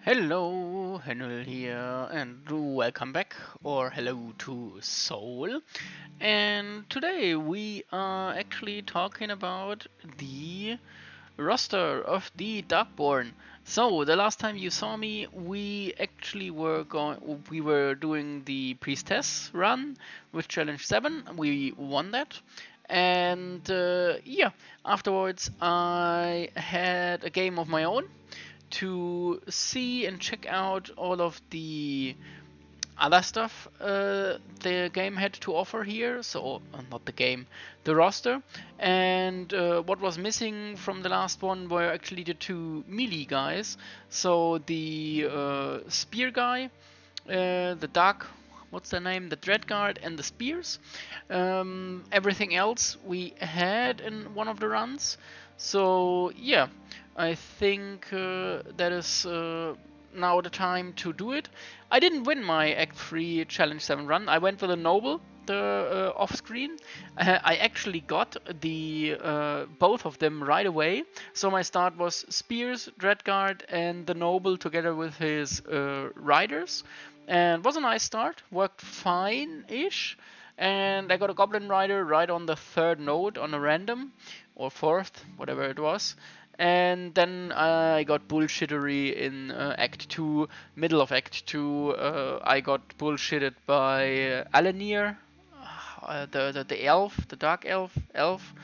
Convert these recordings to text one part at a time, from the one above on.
Hello, Henry here, and welcome back, or hello to Soul. And today we are actually talking about the roster of the Darkborn. So the last time you saw me, we actually we were doing the Priestess run with Challenge 7. We won that. And yeah, afterwards I had a game of my own to see and check out all of the other stuff the game had to offer here. So, not the game, the roster. And what was missing from the last one were actually the two melee guys. So, the spear guy, the dark. What's their name? The Dreadguard and the Spears. Everything else we had in one of the runs. So, yeah, I think that is now the time to do it. I didn't win my Act 3 Challenge 7 run. I went for the Noble, the off screen. I actually got the both of them right away. So my start was Spears, Dreadguard, and the Noble together with his riders. And was a nice start, worked fine-ish. And I got a Goblin Rider right on the third node on a random, or fourth, whatever it was. And then I got bullshittery in Act 2, middle of Act 2. I got bullshitted by Alanir, the elf, the dark elf.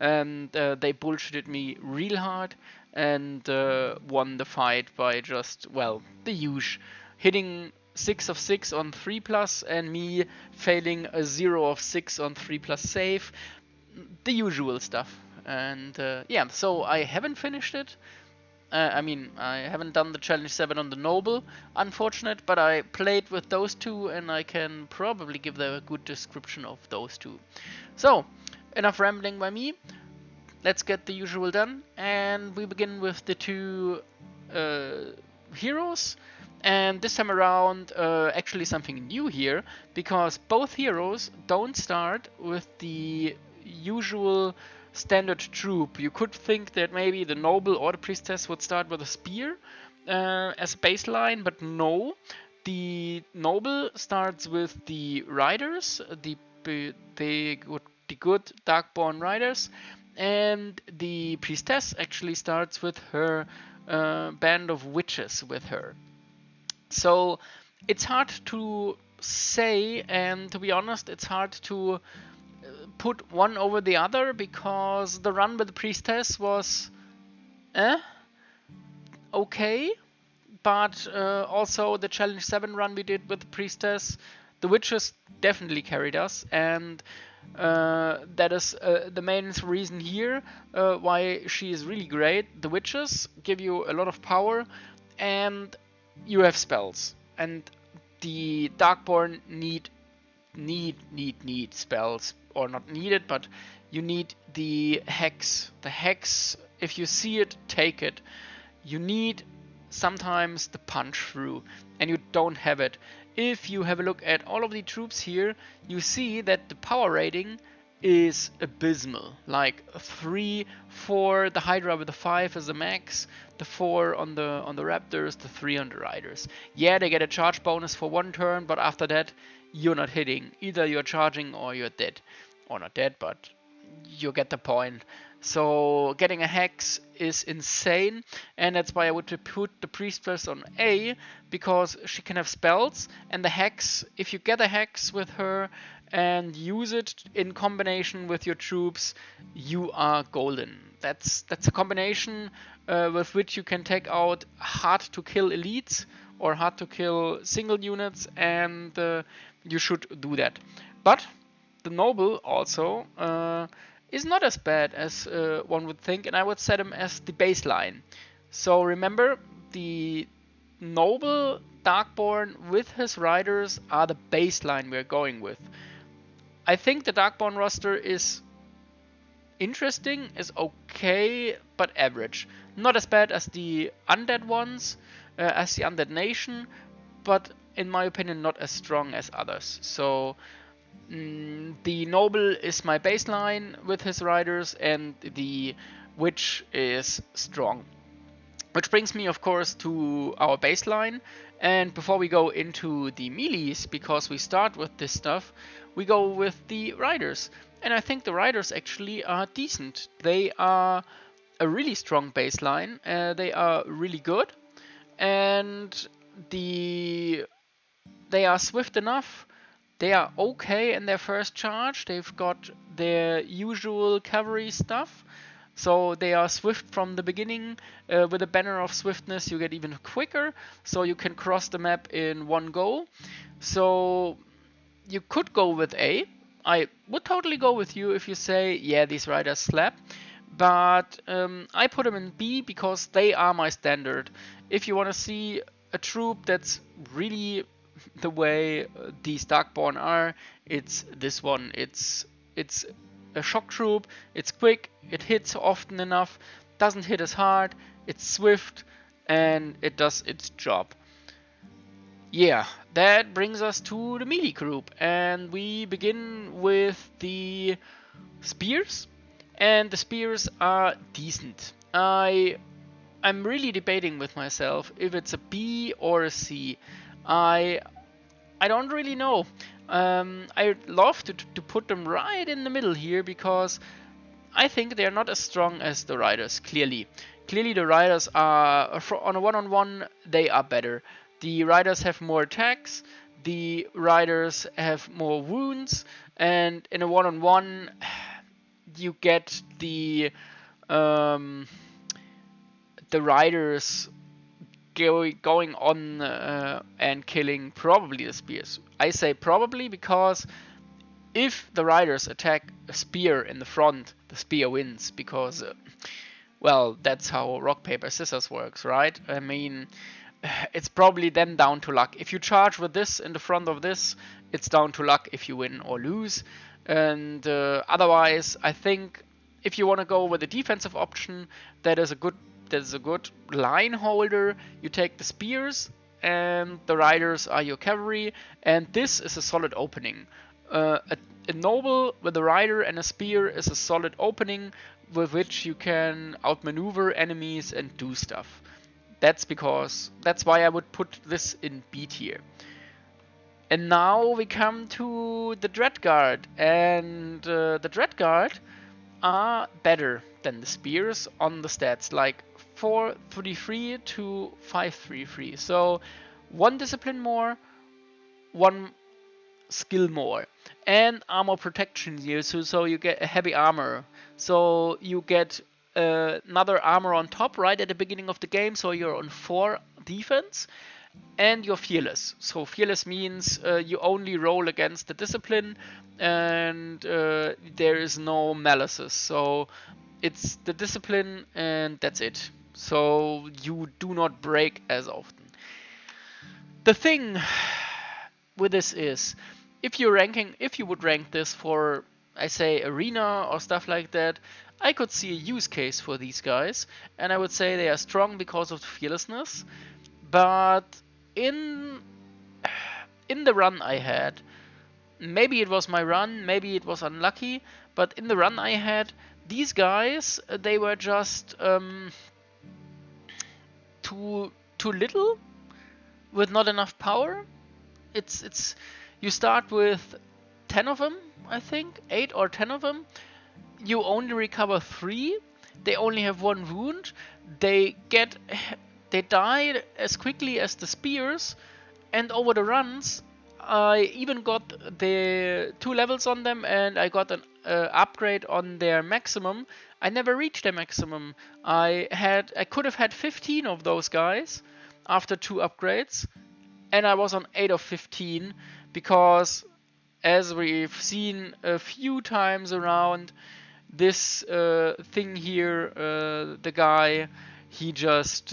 And they bullshitted me real hard and won the fight by just, well, the usual. Hitting 6 of 6 on 3 plus and me failing a 0 of 6 on 3 plus save. The usual stuff. And yeah, so I haven't finished it. I mean, I haven't done the Challenge 7 on the Noble, unfortunate, but I played with those two and I can probably give them a good description of those two. So, enough rambling by me. Let's get the usual done. And we begin with the two heroes. And this time around, actually something new here, because both heroes don't start with the usual standard troop. You could think that maybe the Noble or the Priestess would start with a spear as a baseline, but no. The Noble starts with the Riders, the good Darkborn Riders, and the Priestess actually starts with her band of witches with her. So it's hard to say, and to be honest, it's hard to put one over the other because the run with the Priestess was okay, but also the Challenge 7 run we did with the Priestess, the Witches definitely carried us, and that is the main reason here why she is really great. The Witches give you a lot of power, and you have spells, and the Darkborn need spells, or not needed, but you need the hex. The hex, if you see it, take it. You need sometimes the punch through, and you don't have it. If you have a look at all of the troops here, you see that the power rating is abysmal. Like 3, 4, the Hydra with the 5 is the max, the 4 on the Raptors, the 3 on the Riders. Yeah, they get a charge bonus for one turn, but after that, you're not hitting. Either you're charging or you're dead. Or not dead, but you get the point. So getting a hex is insane, and that's why I would put the Priestess on A, because she can have spells, and the hex, if you get a hex with her and use it in combination with your troops, you are golden. That's a combination with which you can take out hard to kill elites or hard to kill single units, and you should do that. But the Noble also is not as bad as one would think, and I would set him as the baseline. So remember, the Noble Darkborn with his riders are the baseline we're going with. I think the Darkborn roster is interesting, is okay, but average. Not as bad as the Undead ones, as the Undead Nation, but in my opinion not as strong as others. So the Noble is my baseline with his riders, and the Witch is strong. Which brings me, of course, to our baseline. And before we go into the melees, because we start with this stuff, we go with the riders. And I think the riders actually are decent. They are a really strong baseline. They are really good. And they are swift enough. They are okay in their first charge. They've got their usual cavalry stuff. So they are swift from the beginning. With a banner of swiftness, you get even quicker. So you can cross the map in one go. So you could go with A. I would totally go with you if you say, yeah, these riders slap. But I put them in B because they are my standard. If you want to see a troop that's really the way these Darkborn are, it's this one. It's a shock troop. It's quick. It hits often enough. Doesn't hit as hard. It's swift, and it does its job. Yeah, that brings us to the melee group, and we begin with the spears, and the spears are decent. I'm really debating with myself if it's a B or a C. I don't really know. I'd love to put them right in the middle here because I think they're not as strong as the riders. Clearly, the riders are on a one-on-one. They are better. The riders have more attacks. The riders have more wounds, and in a one-on-one, you get the riders going on and killing probably the spears. I say probably because if the riders attack a spear in the front, the spear wins because, well, that's how rock, paper, scissors works, right? I mean, it's probably then down to luck. If you charge with this in the front of this, it's down to luck if you win or lose. And otherwise, I think if you want to go with a defensive option, that is a good line holder. You take the spears, and the riders are your cavalry, and this is a solid opening. A noble with a rider and a spear is a solid opening with which you can outmaneuver enemies and do stuff. That's why I would put this in B tier. And now we come to the Dreadguard, and the Dreadguard are better than the spears on the stats, like 433 to 533. So one discipline more, one skill more, and armor protection here. So you get a heavy armor. So you get another armor on top right at the beginning of the game. So you're on 4 defense. And you're fearless. So fearless means you only roll against the discipline, and there is no malices. So it's the discipline, and that's it. So you do not break as often. The thing with this is, if you would rank this for, I say, arena or stuff like that, I could see a use case for these guys, and I would say they are strong because of the fearlessness. But in the run I had, maybe it was my run, maybe it was unlucky, but in the run I had, these guys, they were just too little, with not enough power. It's you start with 10 of them, I think, 8 or 10 of them. You only recover 3. They only have 1 wound. They died as quickly as the spears, and over the runs I even got the 2 levels on them, and I got an upgrade on their maximum. I never reached their maximum. I could have had 15 of those guys after 2 upgrades, and I was on 8 of 15 because, as we've seen a few times around, this thing here, the guy, he just,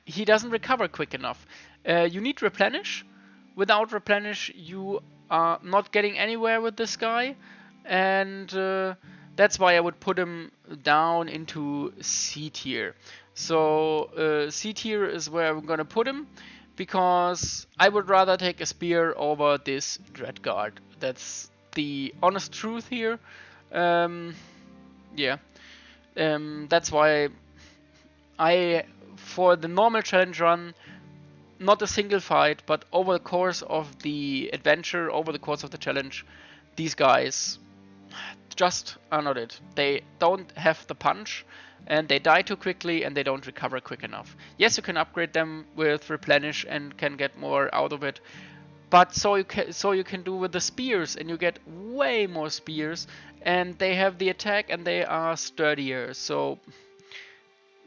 he doesn't recover quick enough. You need replenish. Without replenish, you are not getting anywhere with this guy, and that's why I would put him down into C tier. So C tier is where I'm gonna put him, because I would rather take a spear over this Dreadguard. That's the honest truth here. Yeah. That's why for the normal challenge run, not a single fight, but over the course of the adventure, over the course of the challenge, these guys just are not it. They don't have the punch, and they die too quickly, and they don't recover quick enough. Yes, you can upgrade them with replenish and can get more out of it, but so you can do with the spears, and you get way more spears, and they have the attack, and they are sturdier. So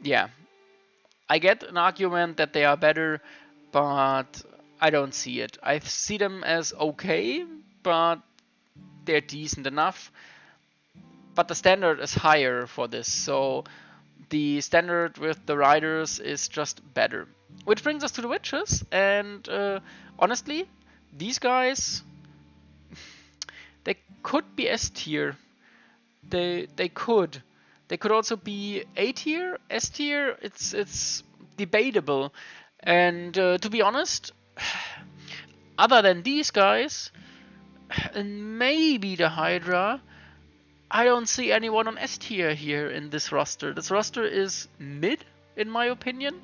yeah, I get an argument that they are better, but I don't see it. I see them as okay, but they're decent enough. But the standard is higher for this, so the standard with the riders is just better. Which brings us to the witches, and honestly, these guys, they could be S tier. They could. They could also be A tier, S tier. It's debatable. And to be honest, other than these guys, and maybe the Hydra, I don't see anyone on S tier here in this roster. This roster is mid, in my opinion.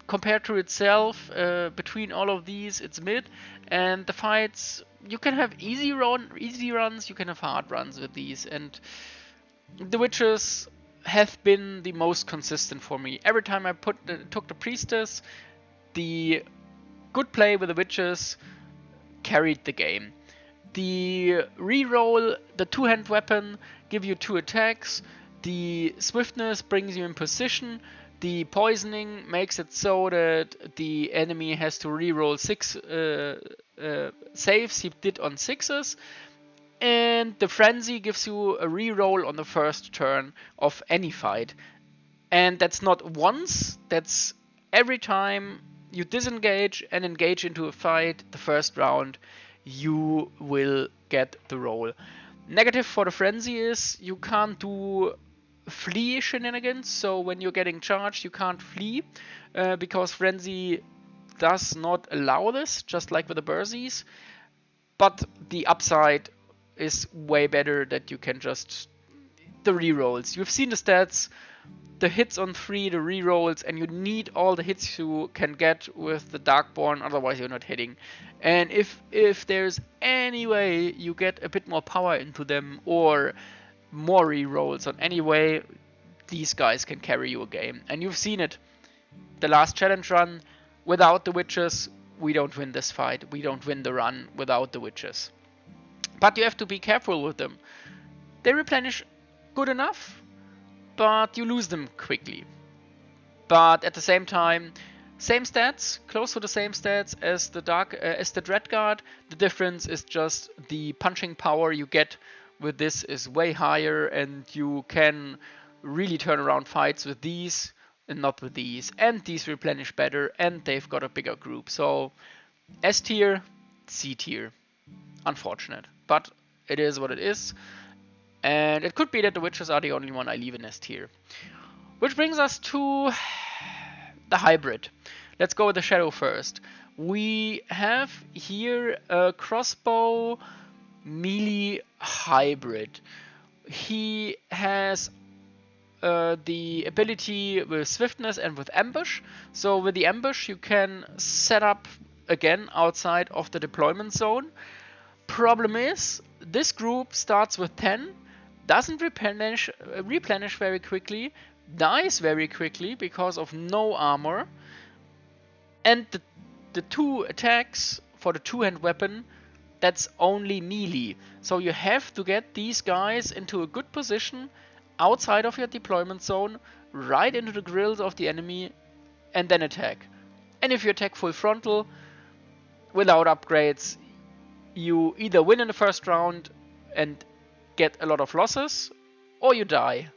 Compared to itself, between all of these, it's mid. And the fights, you can have easy runs, you can have hard runs with these. And the witches have been the most consistent for me. Every time I took the priestess, the good play with the witches carried the game. The reroll, the two-hand weapon, give you 2 attacks. The swiftness brings you in position. The poisoning makes it so that the enemy has to reroll 6 saves he did on 6s. And the frenzy gives you a reroll on the first turn of any fight. And that's not once, that's every time you disengage and engage into a fight, the first round, you will get the roll. Negative for the frenzy is you can't do flee shenanigans, so when you're getting charged you can't flee, because frenzy does not allow this, just like with the Bursies. But the upside is way better, that you can just the rerolls. You've seen the stats, the hits on 3, the rerolls, and you need all the hits you can get with the Darkborn, otherwise you're not hitting. And if there's any way you get a bit more power into them, or more rerolls on any way, these guys can carry you a game. And you've seen it. The last challenge run, without the witches, we don't win this fight. We don't win the run without the witches. But you have to be careful with them. They replenish good enough, but you lose them quickly. But at the same time, same stats, close to the same stats as the Dreadguard. The difference is just the punching power you get with this is way higher, and you can really turn around fights with these and not with these. And these replenish better, and they've got a bigger group. So S tier, C tier. Unfortunate, but it is what it is. And it could be that the witches are the only one I leave in S tier. Which brings us to the hybrid. Let's go with the shadow first. We have here a crossbow melee hybrid. He has the ability with swiftness and with ambush. So with the ambush you can set up again outside of the deployment zone. Problem is, this group starts with 10, doesn't replenish very quickly, dies very quickly because of no armor, and the 2 attacks for the 2-hand weapon, that's only melee. So you have to get these guys into a good position outside of your deployment zone, right into the grills of the enemy, and then attack. And if you attack full frontal without upgrades, you either win in the first round and get a lot of losses, or you die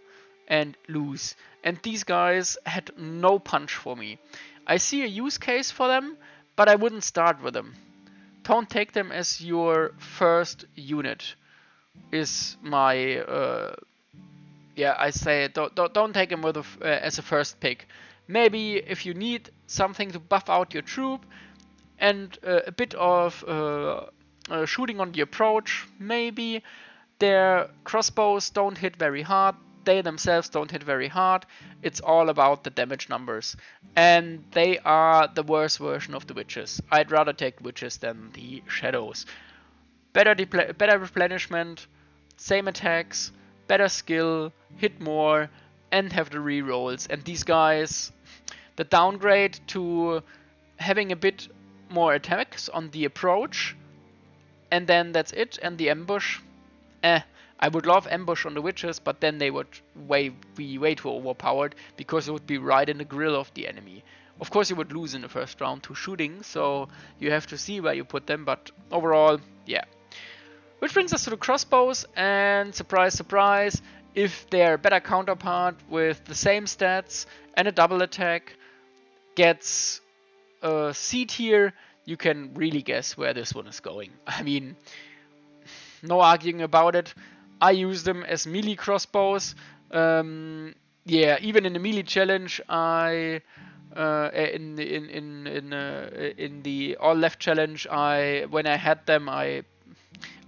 and lose. And these guys had no punch for me. I see a use case for them, but I wouldn't start with them. Don't take them as your first unit, is my I say don't take them with as a first pick. Maybe if you need something to buff out your troop and a bit of shooting on the approach, maybe. Their crossbows don't hit very hard, they themselves don't hit very hard. It's all about the damage numbers. And they are the worst version of the witches. I'd rather take witches than the shadows. Better replenishment, same attacks, better skill, hit more, and have the rerolls. And these guys, the downgrade to having a bit more attacks on the approach, and then that's it. And the ambush, I would love ambush on the witches, but then they would be way too overpowered because it would be right in the grill of the enemy. Of course, you would lose in the first round to shooting, so you have to see where you put them, but overall, yeah. Which brings us to the crossbows, and surprise, surprise, if their better counterpart with the same stats and a double attack gets a C tier, you can really guess where this one is going. I mean, no arguing about it. I use them as melee crossbows. Yeah, even in the melee challenge, in the all left challenge, when I had them, I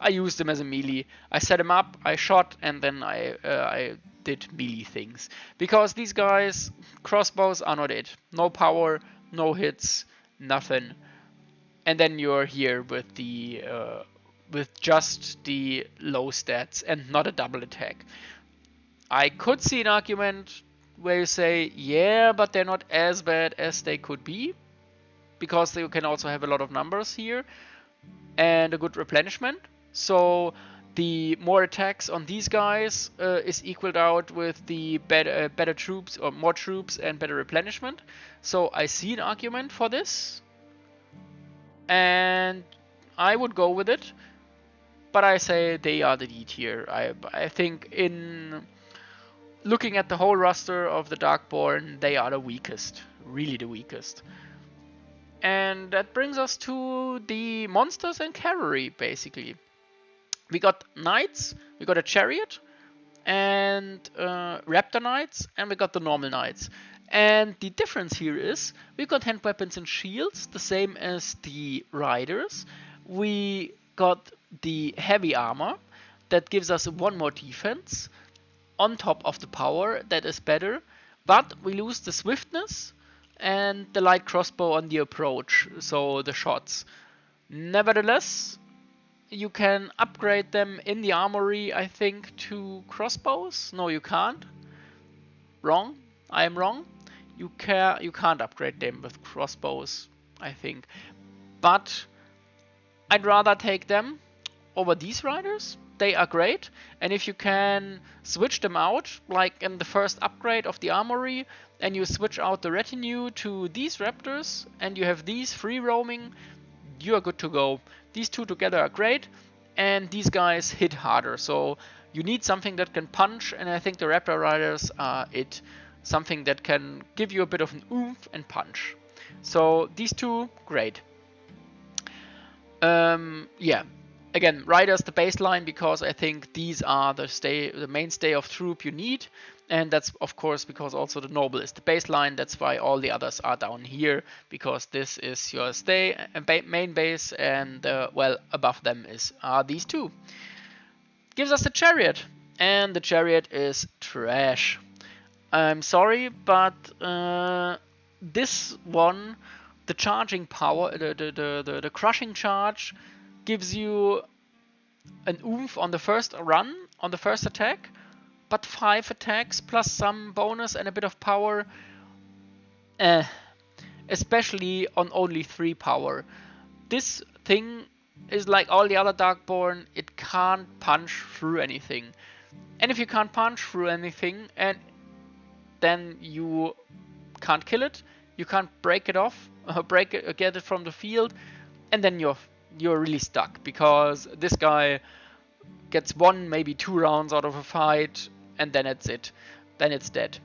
used them as a melee. I set them up, I shot, and then I did melee things. Because these guys, crossbows are not it. No power, no hits, nothing. And then you're here with the with just the low stats and not a double attack. I could see an argument where you say, yeah, but they're not as bad as they could be, because you can also have a lot of numbers here and a good replenishment. So the more attacks on these guys is equaled out with the better troops, or more troops and better replenishment. So I see an argument for this, and I would go with it. But I say they are the D tier. I think in looking at the whole roster of the Darkborn, they are the weakest. Really the weakest. And that brings us to the monsters and cavalry, basically. We got knights, we got a chariot, and raptor knights, and we got the normal knights. And the difference here is we got hand weapons and shields, the same as the riders. We got the heavy armor that gives us one more defense on top of the power that is better, but we lose the swiftness and the light crossbow on the approach, so the shots. Nevertheless, you can upgrade them in the armory, I think, to crossbows. No, you can't. Wrong. I am wrong. You can't upgrade them with crossbows, I think. But I'd rather take them over these riders. They are great, and if you can switch them out, like in the first upgrade of the armory, and you switch out the retinue to these raptors, and you have these free roaming, you are good to go. These two together are great, and these guys hit harder, so you need something that can punch, and I think the raptor riders are it. Something that can give you a bit of an oomph and punch. So these two, great. Yeah. Again, riders the baseline, because I think these are the mainstay of troop you need, and that's of course because also the noble is the baseline. That's why all the others are down here, because this is your main base, and well, above them are these two. Gives us the chariot, and the chariot is trash. I'm sorry, but this one, the charging power, the crushing charge, gives you an oomph on the first run, on the first attack, but 5 attacks plus some bonus and a bit of power, especially on only 3 power. This thing is like all the other Darkborn, it can't punch through anything. And if you can't punch through anything, and then you can't kill it, you can't break it off, get it from the field, and then you're really stuck, because this guy gets 1, maybe 2 rounds out of a fight, and then it's it. Then it's dead.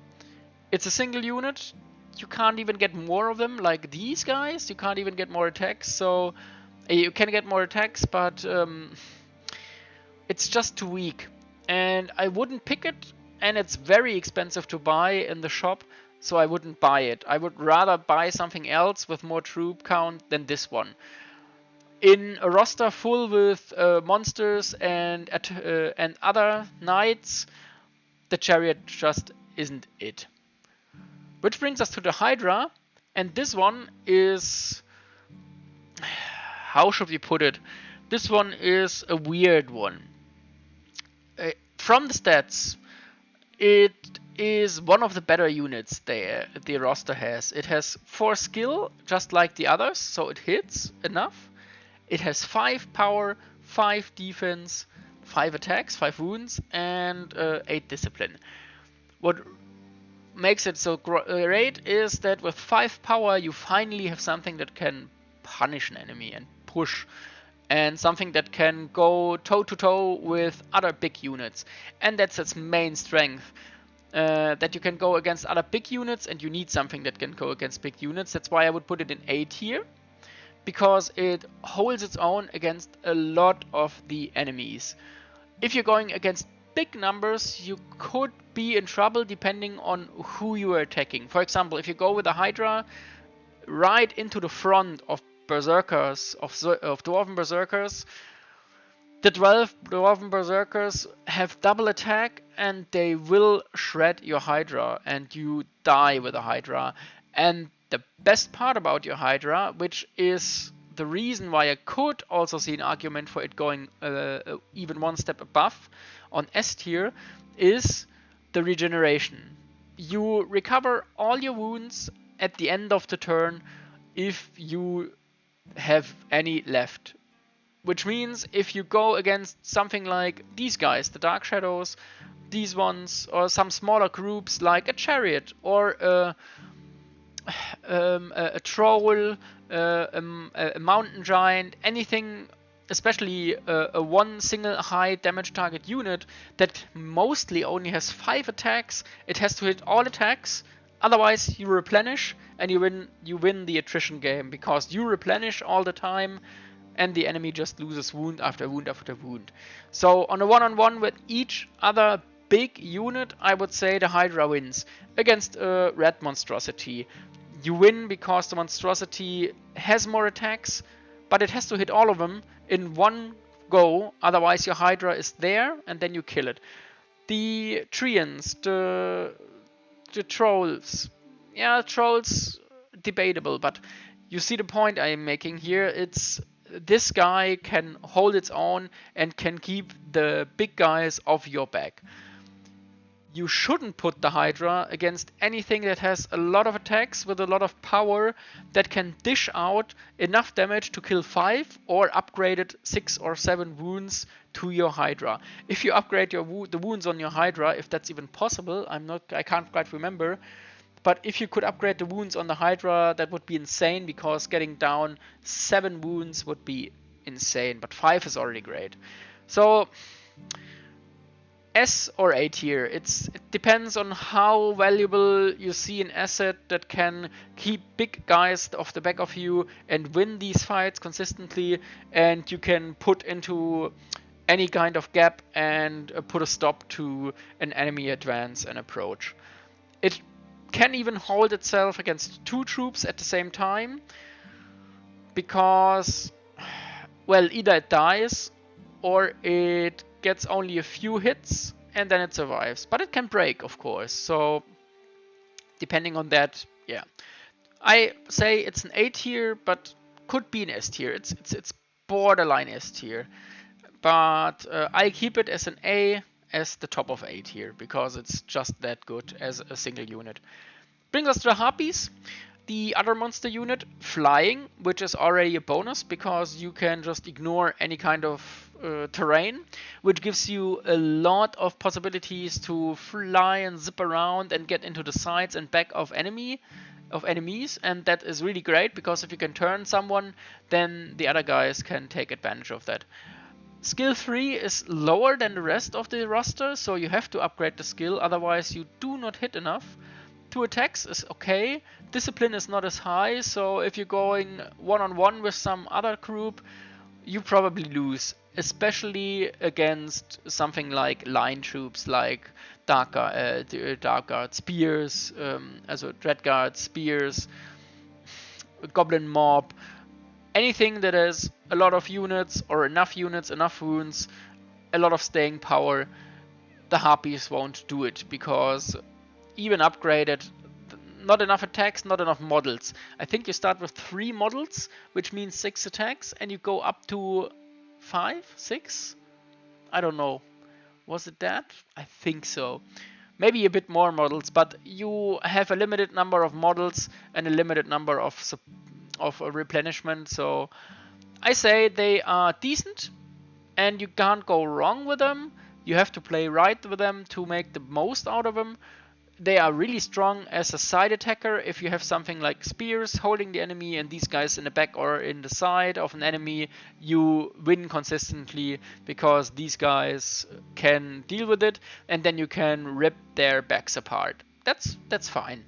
It's a single unit. You can't even get more of them like these guys. You can't even get more attacks. So you can get more attacks, but it's just too weak. And I wouldn't pick it, and it's very expensive to buy in the shop, so I wouldn't buy it. I would rather buy something else with more troop count than this one. In a roster full with monsters and other knights, the chariot just isn't it. Which brings us to the Hydra, and this one is, how should we put it? This one is a weird one. From the stats, it is one of the better units the roster has. It has 4 skill, just like the others, so it hits enough. It has 5 power, 5 defense, 5 attacks, 5 wounds, and 8 discipline. What makes it so great is that with 5 power you finally have something that can punish an enemy and push, and something that can go toe to toe with other big units, and that's its main strength. That you can go against other big units, and you need something that can go against big units. That's why I would put it in A tier, because it holds its own against a lot of the enemies. If you're going against big numbers, you could be in trouble depending on who you are attacking. For example, if you go with a Hydra right into the front of berserkers, of dwarven berserkers, the 12 dwarven berserkers have double attack, and they will shred your Hydra, and you die with a Hydra. And the best part about your Hydra, which is the reason why I could also see an argument for it going even one step above on S tier, is the regeneration. You recover all your wounds at the end of the turn if you have any left. Which means if you go against something like these guys, the Dark Shadows, these ones, or some smaller groups like a Chariot or a Troll, a Mountain Giant, anything, especially a one single high damage target unit that mostly only has 5 attacks, it has to hit all attacks, otherwise you replenish and you win the attrition game, because you replenish all the time and the enemy just loses wound after wound after wound. So on a one-on-one with each other big unit, I would say the Hydra wins. Against a red monstrosity, you win because the monstrosity has more attacks, but it has to hit all of them in one go, otherwise your Hydra is there and then you kill it. The Treants, the Trolls, yeah, Trolls, debatable, but you see the point I am making here. It's this guy can hold its own and can keep the big guys off your back. You shouldn't put the Hydra against anything that has a lot of attacks with a lot of power that can dish out enough damage to kill 5 or upgraded 6 or 7 wounds to your Hydra. If you upgrade the wounds on your Hydra, if that's even possible, I can't quite remember. But if you could upgrade the wounds on the Hydra, that would be insane, because getting down 7 wounds would be insane. But 5 is already great. So S or A tier. It depends on how valuable you see an asset that can keep big guys off the back of you and win these fights consistently, and you can put into any kind of gap and put a stop to an enemy advance and approach. It can even hold itself against 2 troops at the same time, because, well, either it dies or it gets only a few hits and then it survives. But it can break, of course, so depending on that, yeah. I say it's an A tier, but could be an S tier. It's borderline S tier, but I keep it as an A, as the top of A tier, because it's just that good as a single unit. Brings us to the Harpies, the other monster unit, flying, which is already a bonus because you can just ignore any kind of terrain, which gives you a lot of possibilities to fly and zip around and get into the sides and back of enemies, and that is really great, because if you can turn someone, then the other guys can take advantage of that. Skill 3 is lower than the rest of the roster, so you have to upgrade the skill, otherwise you do not hit enough. 2 attacks is okay, discipline is not as high, so if you're going one-on-one with some other group, you probably lose, especially against something like line troops, like Dark Guard, Spears, also Dread Guard, Spears, Goblin Mob, anything that has a lot of units or enough units, enough wounds, a lot of staying power. the harpies won't do it, because even upgraded, not enough attacks, not enough models. I think you start with 3 models, which means 6 attacks, and you go up to 5, 6? I don't know. Was it that? I think so. Maybe a bit more models, but you have a limited number of models and a limited number of replenishment. So I say they are decent, and you can't go wrong with them. You have to play right with them to make the most out of them. They are really strong as a side attacker. If you have something like spears holding the enemy and these guys in the back or in the side of an enemy, you win consistently because these guys can deal with it, and then you can rip their backs apart. That's fine.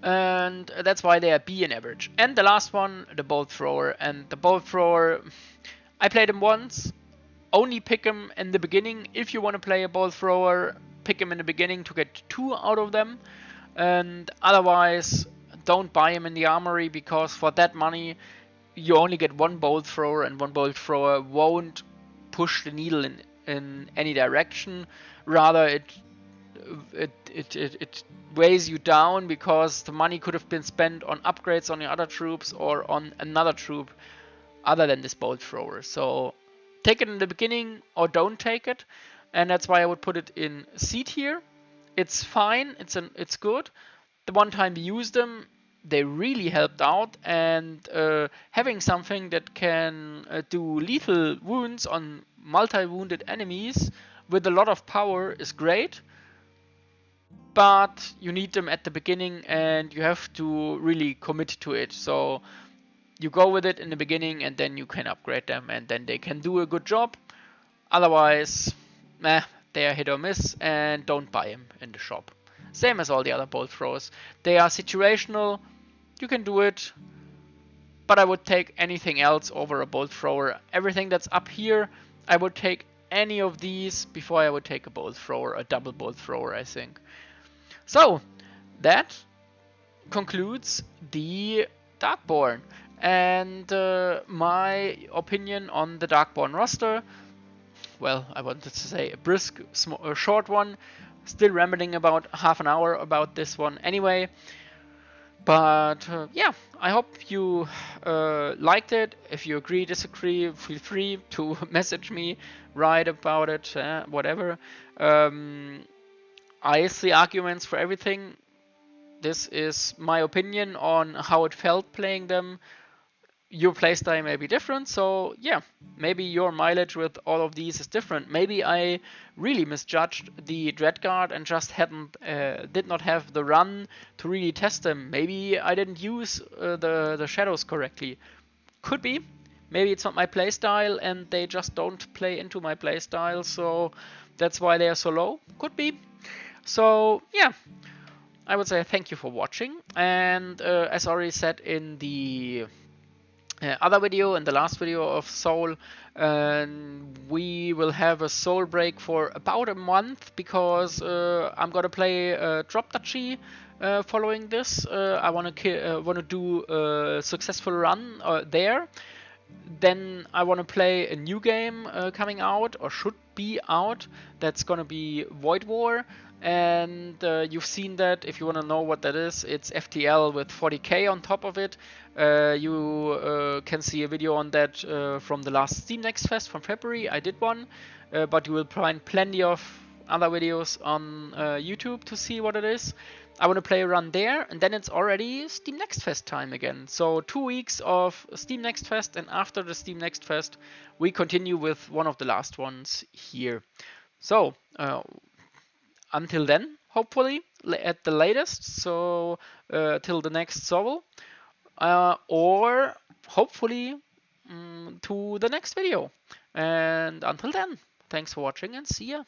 And that's why they are B in average. And the last one, the bolt thrower. And the bolt thrower, I played him once. Only pick him in the beginning. If you want to play a bolt thrower, pick him in the beginning to get 2 out of them. And otherwise, don't buy him in the armory, because for that money, you only get 1 bolt thrower, and 1 bolt thrower won't push the needle in any direction. Rather, it weighs you down, because the money could have been spent on upgrades on the other troops or on another troop other than this bolt thrower. So take it in the beginning or don't take it, and that's why I would put it in C tier. It's fine, it's good. The one time we used them, they really helped out, and having something that can do lethal wounds on multi-wounded enemies with a lot of power is great. But you need them at the beginning, and you have to really commit to it. So you go with it in the beginning, and then you can upgrade them, and then they can do a good job. Otherwise, they are hit or miss, and don't buy them in the shop. Same as all the other bolt throwers. They are situational, you can do it, but I would take anything else over a bolt thrower. Everything that's up here, I would take any of these before I would take a bolt thrower, a double bolt thrower, I think. So, that concludes the Darkborn. And my opinion on the Darkborn roster, well, I wanted to say a brisk, short one. Still rambling about half an hour about this one anyway. But yeah, I hope you liked it. If you agree, disagree, feel free to message me, write about it, whatever. I see arguments for everything. This is my opinion on how it felt playing them. Your playstyle may be different, so yeah, maybe your mileage with all of these is different. Maybe I really misjudged the Dreadguard and just did not have the run to really test them. Maybe I didn't use the shadows correctly. Could be. Maybe it's not my playstyle and they just don't play into my playstyle, so that's why they are so low. Could be. So yeah, I would say thank you for watching, and as already said in the other video, in the last video of Soul, we will have a Soul break for about a month, because I'm gonna play Drop Duchy following this. I wanna do a successful run there. Then I want to play a new game coming out, or should be out. That's gonna be Void War, and you've seen that. If you want to know what that is, it's FTL with 40k on top of it. You can see a video on that from the last Steam Next Fest from February. I did one, but you will find plenty of other videos on YouTube to see what it is. I want to play a run there, and then it's already Steam Next Fest time again. So 2 weeks of Steam Next Fest, and after the Steam Next Fest, we continue with one of the last ones here. So until then, hopefully, at the latest, so till the next SOVL, or hopefully to the next video. And until then, thanks for watching, and see ya.